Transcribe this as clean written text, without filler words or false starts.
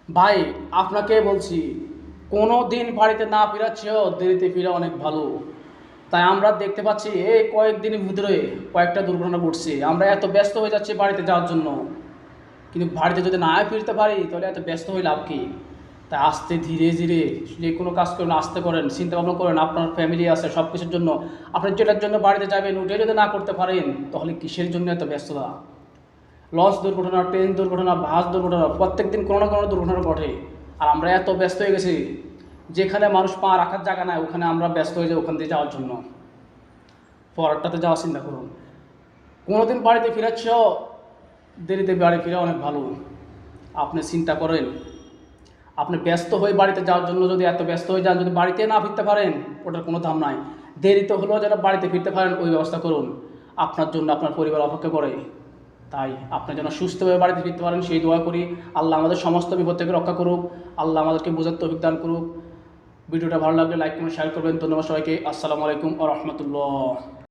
ভাই, আপনাকে বলছি, কোনো দিন বাড়িতে না ফেরার চেয়েও দেরিতে ফিরে অনেক ভালো। তাই আমরা দেখতে পাচ্ছি এই কয়েকদিনের ভিতরে কয়েকটা দুর্ঘটনা ঘটছে। আমরা এত ব্যস্ত হয়ে যাচ্ছি বাড়িতে যাওয়ার জন্য, কিন্তু বাড়িতে যদি না ফিরতে পারি তাহলে এত ব্যস্ত হয়ে লাভ কি? তাই আস্তে ধীরে ধীরে যে কোনো কাজ করেন, আস্তে করেন, চিন্তা ভাবনা করেন। আপনার ফ্যামিলি আছে, সব কিছুর জন্য আপনি যেটার জন্য বাড়িতে যাবেন ওটা যদি না করতে পারেন তাহলে কিসের জন্য এত ব্যস্ততা? লঞ্চ দুর্ঘটনা, ট্রেন দুর্ঘটনা, বাস দুর্ঘটনা, প্রত্যেক দিন কোনো না কোনো দুর্ঘটনা ঘটে। আর আমরা এত ব্যস্ত হয়ে গেছি, যেখানে মানুষ পা রাখার জায়গা নাই ওখানে আমরা ব্যস্ত হয়ে যাই ওখান দিয়ে যাওয়ার জন্য। পরেরটাতে যাওয়ার চিন্তা করুন। কোনোদিন বাড়িতে ফিরাচ্ছেও দেরিতে বাড়ি ফিরে অনেক ভালো। আপনি চিন্তা করেন, আপনি ব্যস্ত হয়ে বাড়িতে যাওয়ার জন্য যদি এত ব্যস্ত হয়ে যান, যদি বাড়িতে না ফিরতে পারেন ওটার কোনো দাম নাই। দেরিতে হলেও যেন বাড়িতে ফিরতে পারেন ওই ব্যবস্থা করুন। আপনার জন্য আপনার পরিবার অপেক্ষা করে। তাই আপনি যেন সুস্থভাবে বাড়িতে ফিরতে পারেন সেই দোয়া করি। আল্লাহ আমাদের সমস্ত বিপদ থেকে রক্ষা করুক। আল্লাহ আমাদেরকে বোঝার তৌফিক দান করুক। ভিডিওটা ভালো লাগলে লাইক করুন, শেয়ার করবেন। ধন্যবাদ সবাইকে। আসসালামু আলাইকুম ওয়া রাহমাতুল্লাহ।